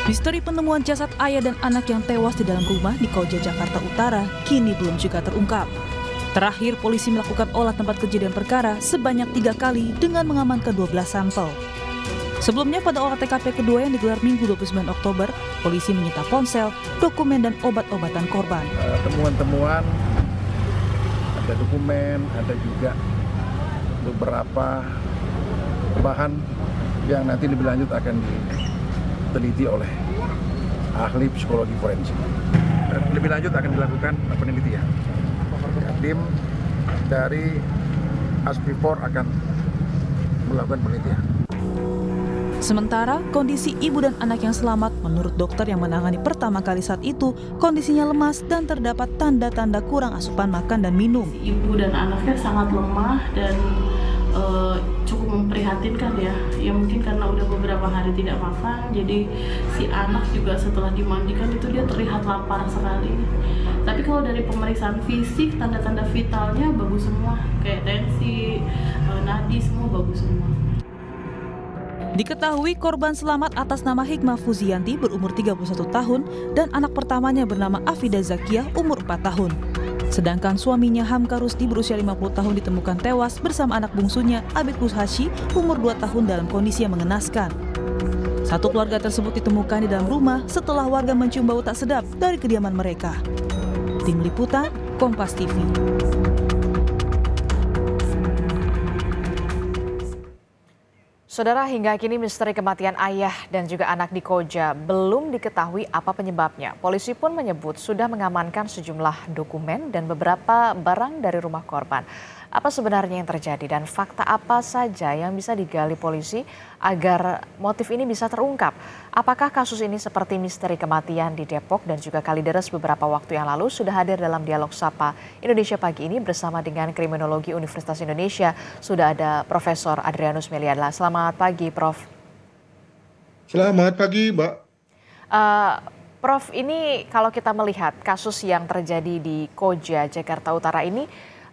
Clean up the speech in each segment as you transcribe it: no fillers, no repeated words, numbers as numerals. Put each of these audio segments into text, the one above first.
Misteri penemuan jasad ayah dan anak yang tewas di dalam rumah di Koja, Jakarta Utara kini belum juga terungkap. Terakhir, polisi melakukan olah tempat kejadian perkara sebanyak 3 kali dengan mengamankan 12 sampel. Sebelumnya pada olah TKP kedua yang digelar Minggu 29 Oktober, polisi menyita ponsel, dokumen, dan obat-obatan korban. Temuan-temuan, ada dokumen, ada juga beberapa bahan yang nanti lebih lanjut akan diteliti oleh ahli psikologi forensik. Dan lebih lanjut akan dilakukan penelitian. Tim dari Aspipor akan melakukan penelitian. Sementara, kondisi ibu dan anak yang selamat menurut dokter yang menangani pertama kali saat itu, kondisinya lemas dan terdapat tanda-tanda kurang asupan makan dan minum. Ibu dan anaknya sangat lemah dan cukup memprihatinkan ya. Ya mungkin karena udah beberapa hari tidak makan, jadi si anak juga setelah dimandikan itu dia terlihat lapar sekali. Tapi kalau dari pemeriksaan fisik, tanda-tanda vitalnya bagus semua, kayak tensi, nadi semua bagus semua. Diketahui korban selamat atas nama Hikmah Fuzianti berumur 31 tahun dan anak pertamanya bernama Afida Zakiah umur 4 tahun. Sedangkan suaminya Hamka Rusdi berusia 50 tahun ditemukan tewas bersama anak bungsunya Abid Kushashi umur 2 tahun dalam kondisi yang mengenaskan. Satu keluarga tersebut ditemukan di dalam rumah setelah warga mencium bau tak sedap dari kediaman mereka. Tim Liputan, Kompas TV. Saudara, hingga kini misteri kematian ayah dan juga anak di Koja belum diketahui apa penyebabnya. Polisi pun menyebut sudah mengamankan sejumlah dokumen dan beberapa barang dari rumah korban. Apa sebenarnya yang terjadi dan fakta apa saja yang bisa digali polisi agar motif ini bisa terungkap? Apakah kasus ini seperti misteri kematian di Depok dan juga Kalideres beberapa waktu yang lalu? Sudah hadir dalam dialog Sapa Indonesia pagi ini bersama dengan Kriminologi Universitas Indonesia. Sudah ada Profesor Adrianus Meliala. Selamat pagi, Prof. Selamat pagi, Mbak. Prof, ini kalau kita melihat kasus yang terjadi di Koja, Jakarta Utara ini,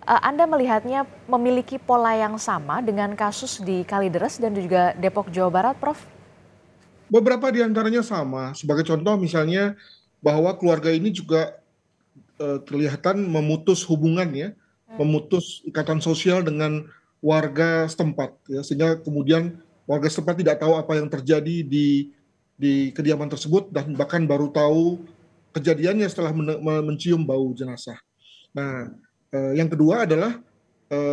Anda melihatnya memiliki pola yang sama dengan kasus di Kalideres dan juga Depok, Jawa Barat, Prof? Beberapa di antaranya sama. Sebagai contoh misalnya bahwa keluarga ini juga kelihatan memutus hubungan ya, memutus ikatan sosial dengan warga setempat ya, sehingga kemudian warga setempat tidak tahu apa yang terjadi di kediaman tersebut dan bahkan baru tahu kejadiannya setelah mencium bau jenazah. Nah, yang kedua adalah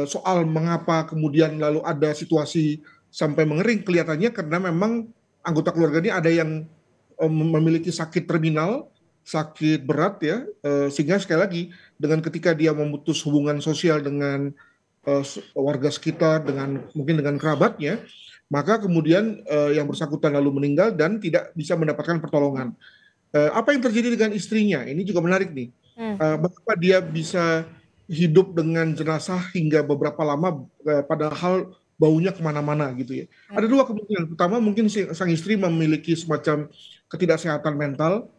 soal mengapa kemudian lalu ada situasi sampai mengering, kelihatannya karena memang anggota keluarga ini ada yang memiliki sakit terminal, sakit berat ya, sehingga sekali lagi dengan ketika dia memutus hubungan sosial dengan warga sekitar, mungkin dengan kerabatnya, maka kemudian yang bersangkutan lalu meninggal dan tidak bisa mendapatkan pertolongan. Apa yang terjadi dengan istrinya? Ini juga menarik nih. Bagaimana dia bisa hidup dengan jenazah hingga beberapa lama, padahal baunya kemana-mana gitu ya. Ada dua kemungkinan. Pertama, mungkin sang istri memiliki semacam ketidaksehatan mental,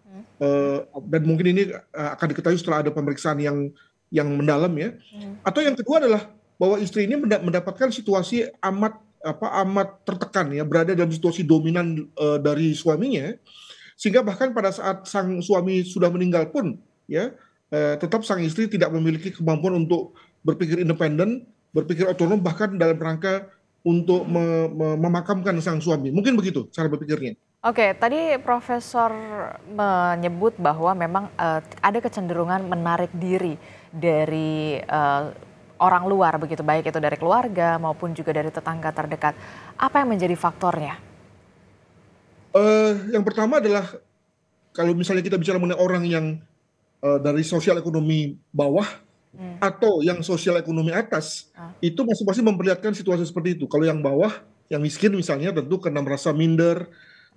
dan mungkin ini akan diketahui setelah ada pemeriksaan yang mendalam ya. Atau yang kedua adalah bahwa istri ini mendapatkan situasi amat tertekan ya, berada dalam situasi dominan dari suaminya, sehingga bahkan pada saat sang suami sudah meninggal pun ya, tetap sang istri tidak memiliki kemampuan untuk berpikir independen, berpikir otonom, bahkan dalam rangka untuk memakamkan sang suami. Mungkin begitu cara berpikirnya. Oke, tadi Profesor menyebut bahwa memang ada kecenderungan menarik diri dari orang luar begitu, baik itu dari keluarga maupun juga dari tetangga terdekat. Apa yang menjadi faktornya? Yang pertama adalah kalau misalnya kita bicara mengenai orang yang dari sosial ekonomi bawah atau yang sosial ekonomi atas, itu masing-masing memperlihatkan situasi seperti itu. Kalau yang bawah, yang miskin misalnya, tentu karena merasa minder,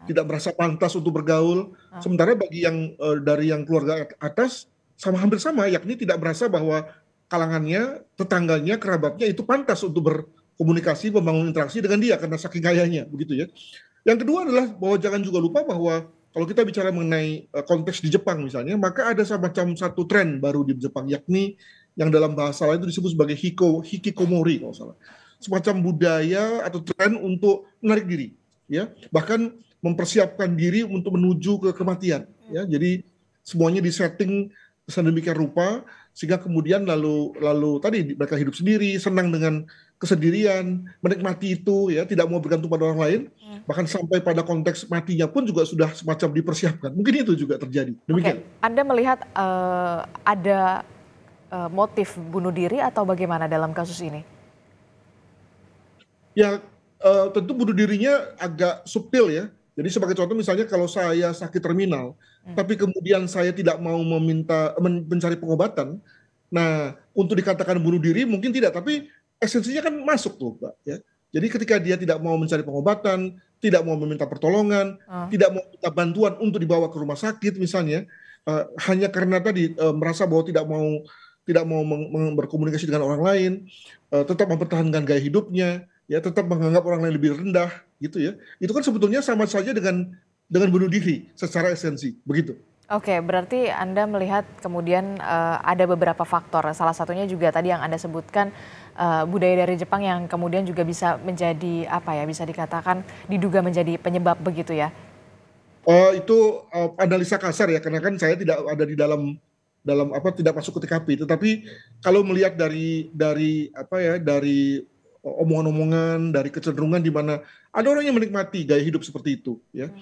tidak merasa pantas untuk bergaul. Sementara bagi yang dari yang keluarga atas, hampir sama, yakni tidak merasa bahwa kalangannya, tetangganya, kerabatnya itu pantas untuk berkomunikasi, membangun interaksi dengan dia karena saking kayanya, begitu ya. Yang kedua adalah bahwa jangan juga lupa bahwa kalau kita bicara mengenai konteks di Jepang misalnya, maka ada semacam satu tren baru di Jepang, yakni yang dalam bahasa lain itu disebut sebagai hikikomori kalau salah. Semacam budaya atau tren untuk menarik diri, ya. Bahkan mempersiapkan diri untuk menuju ke kematian. Ya, jadi semuanya disetting sedemikian rupa sehingga kemudian lalu tadi mereka hidup sendiri, senang dengan kesendirian, menikmati itu, ya, tidak mau bergantung pada orang lain, bahkan sampai pada konteks matinya pun juga sudah semacam dipersiapkan. Mungkin itu juga terjadi. Demikian. Oke, Anda melihat ada motif bunuh diri atau bagaimana dalam kasus ini? Ya, tentu bunuh dirinya agak subtil ya. Jadi sebagai contoh misalnya kalau saya sakit terminal, tapi kemudian saya tidak mau mencari pengobatan, nah untuk dikatakan bunuh diri mungkin tidak, tapi esensinya kan masuk tuh, Pak. Ya. Jadi ketika dia tidak mau mencari pengobatan, tidak mau meminta pertolongan, tidak mau minta bantuan untuk dibawa ke rumah sakit misalnya, hanya karena tadi merasa bahwa tidak mau berkomunikasi dengan orang lain, tetap mempertahankan gaya hidupnya, ya, tetap menganggap orang lain lebih rendah, gitu ya. Itu kan sebetulnya sama saja dengan bunuh diri secara esensi, begitu. Oke, berarti Anda melihat kemudian ada beberapa faktor. Salah satunya juga tadi yang Anda sebutkan budaya dari Jepang yang kemudian juga bisa menjadi apa ya, bisa dikatakan diduga menjadi penyebab begitu ya. Itu analisa kasar ya, karena kan saya tidak ada di dalam tidak masuk ke TKP. Tetapi kalau melihat dari omongan-omongan, dari kecenderungan di mana ada orang yang menikmati gaya hidup seperti itu, ya.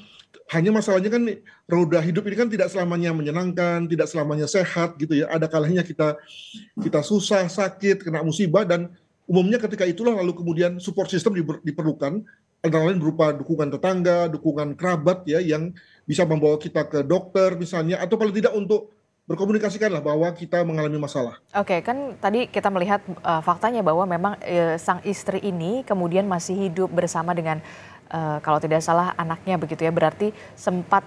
Hanya masalahnya kan roda hidup ini kan tidak selamanya menyenangkan, tidak selamanya sehat gitu ya. Ada kalanya kita susah, sakit, kena musibah, dan umumnya ketika itulah lalu kemudian support system diperlukan, antara lain berupa dukungan tetangga, dukungan kerabat ya, yang bisa membawa kita ke dokter misalnya, atau paling tidak untuk berkomunikasikanlah bahwa kita mengalami masalah. Oke, kan tadi kita melihat faktanya bahwa memang sang istri ini kemudian masih hidup bersama dengan kalau tidak salah anaknya begitu ya, berarti sempat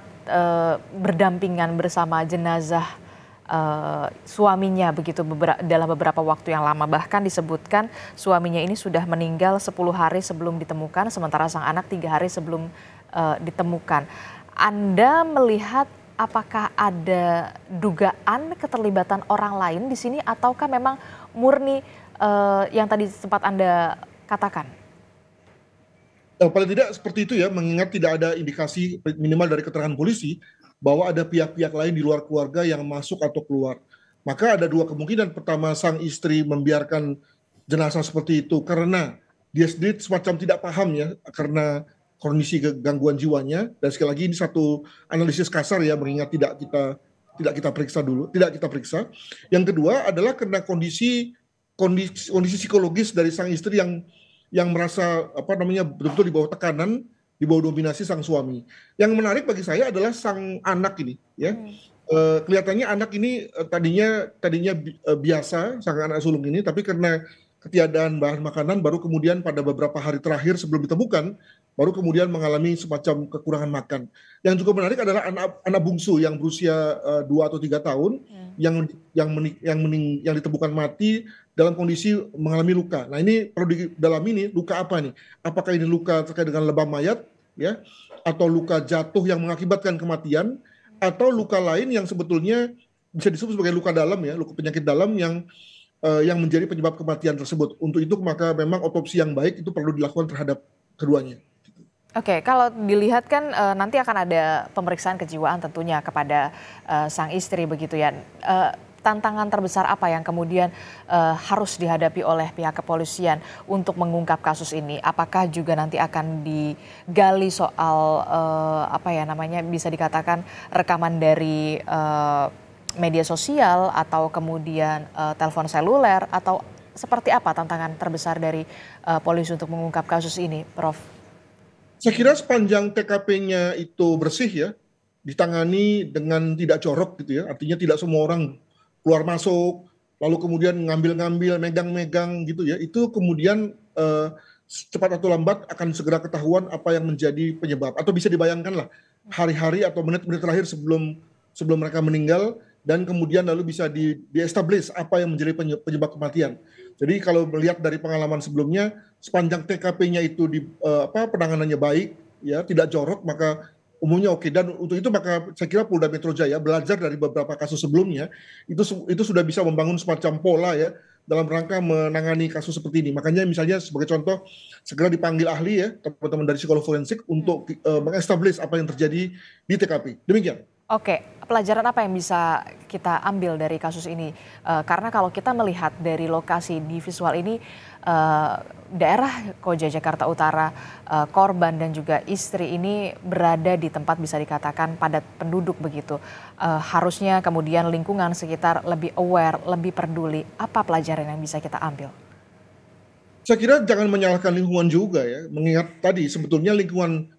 berdampingan bersama jenazah suaminya begitu dalam beberapa waktu yang lama. Bahkan disebutkan suaminya ini sudah meninggal 10 hari sebelum ditemukan, sementara sang anak 3 hari sebelum ditemukan. Anda melihat apakah ada dugaan keterlibatan orang lain di sini ataukah memang murni yang tadi sempat Anda katakan? Paling tidak seperti itu ya, mengingat tidak ada indikasi minimal dari keterangan polisi bahwa ada pihak-pihak lain di luar keluarga yang masuk atau keluar. Maka ada dua kemungkinan. Pertama, sang istri membiarkan jenazah seperti itu karena dia sendiri semacam tidak paham ya, karena kondisi gangguan jiwanya. Dan sekali lagi ini satu analisis kasar ya, mengingat tidak kita periksa. Yang kedua adalah karena kondisi psikologis dari sang istri yang merasa betul-betul di bawah tekanan, di bawah dominasi sang suami. Yang menarik bagi saya adalah sang anak ini, ya. Kelihatannya anak ini tadinya biasa, sang anak sulung ini, tapi karena ketiadaan bahan makanan, baru kemudian pada beberapa hari terakhir sebelum ditemukan, baru kemudian mengalami semacam kekurangan makan. Yang juga menarik adalah anak bungsu yang berusia 2 atau 3 tahun yang ditemukan mati dalam kondisi mengalami luka. Nah ini perlu didalami nih, luka apa nih? Apakah ini luka terkait dengan lebam mayat, ya, atau luka jatuh yang mengakibatkan kematian, atau luka lain yang sebetulnya bisa disebut sebagai luka dalam ya, luka penyakit dalam yang menjadi penyebab kematian tersebut. Untuk itu maka memang otopsi yang baik itu perlu dilakukan terhadap keduanya. Oke, kalau dilihat kan nanti akan ada pemeriksaan kejiwaan tentunya kepada sang istri begitu ya. Tantangan terbesar apa yang kemudian harus dihadapi oleh pihak kepolisian untuk mengungkap kasus ini? Apakah juga nanti akan digali soal bisa dikatakan rekaman dari media sosial atau kemudian telepon seluler, atau seperti apa tantangan terbesar dari polisi untuk mengungkap kasus ini, Prof? Saya kira sepanjang TKP-nya itu bersih ya, ditangani dengan tidak jorok gitu ya, artinya tidak semua orang keluar masuk, lalu kemudian ngambil-ngambil, megang-megang gitu ya, itu kemudian cepat atau lambat akan segera ketahuan apa yang menjadi penyebab. Atau bisa dibayangkan lah, hari-hari atau menit-menit terakhir sebelum mereka meninggal, dan kemudian lalu bisa di-establish apa yang menjadi penyebab kematian. Jadi kalau melihat dari pengalaman sebelumnya, sepanjang TKP-nya itu penanganannya baik, ya, tidak jorok, maka umumnya oke. Dan untuk itu maka saya kira Polda Metro Jaya belajar dari beberapa kasus sebelumnya, itu sudah bisa membangun semacam pola ya, dalam rangka menangani kasus seperti ini. Makanya misalnya sebagai contoh segera dipanggil ahli ya, teman-teman dari psikolog forensik untuk mengestablish apa yang terjadi di TKP. Demikian. Oke, pelajaran apa yang bisa kita ambil dari kasus ini? Karena kalau kita melihat dari lokasi di visual ini, daerah Koja Jakarta Utara, korban dan juga istri ini berada di tempat bisa dikatakan padat penduduk begitu. Harusnya kemudian lingkungan sekitar lebih aware, lebih peduli. Apa pelajaran yang bisa kita ambil? Saya kira jangan menyalahkan lingkungan juga ya, mengingat tadi sebetulnya lingkungan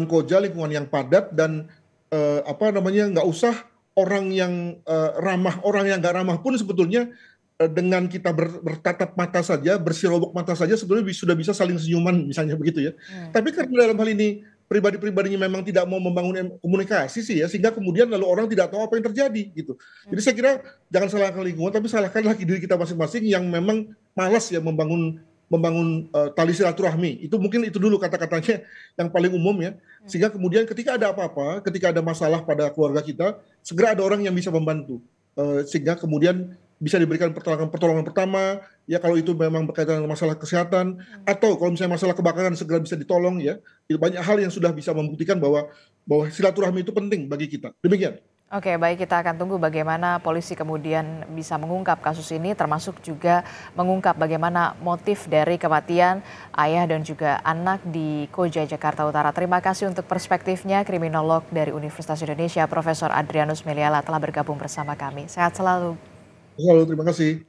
Koja, lingkungan yang padat dan nggak usah orang yang ramah, orang yang nggak ramah pun sebetulnya dengan kita bertatap mata saja, bersirobok mata saja sebetulnya sudah bisa saling senyuman misalnya begitu ya. Tapi karena dalam hal ini pribadi-pribadinya memang tidak mau membangun komunikasi sih ya, sehingga kemudian lalu orang tidak tahu apa yang terjadi gitu. Jadi saya kira jangan salahkan lingkungan, tapi salahkan lagi diri kita masing-masing yang memang malas ya membangun tali silaturahmi. Itu mungkin itu dulu kata-katanya yang paling umum ya. Sehingga kemudian ketika ada apa-apa, ketika ada masalah pada keluarga kita, segera ada orang yang bisa membantu. Sehingga kemudian bisa diberikan pertolongan pertama, ya kalau itu memang berkaitan dengan masalah kesehatan, atau kalau misalnya masalah kebakaran segera bisa ditolong ya. Itu banyak hal yang sudah bisa membuktikan bahwa silaturahmi itu penting bagi kita. Demikian. Oke, baik, kita akan tunggu bagaimana polisi kemudian bisa mengungkap kasus ini, termasuk juga mengungkap bagaimana motif dari kematian ayah dan juga anak di Koja Jakarta Utara. Terima kasih untuk perspektifnya, kriminolog dari Universitas Indonesia, Profesor Adrianus Meliala telah bergabung bersama kami. Sehat selalu. Selalu, terima kasih.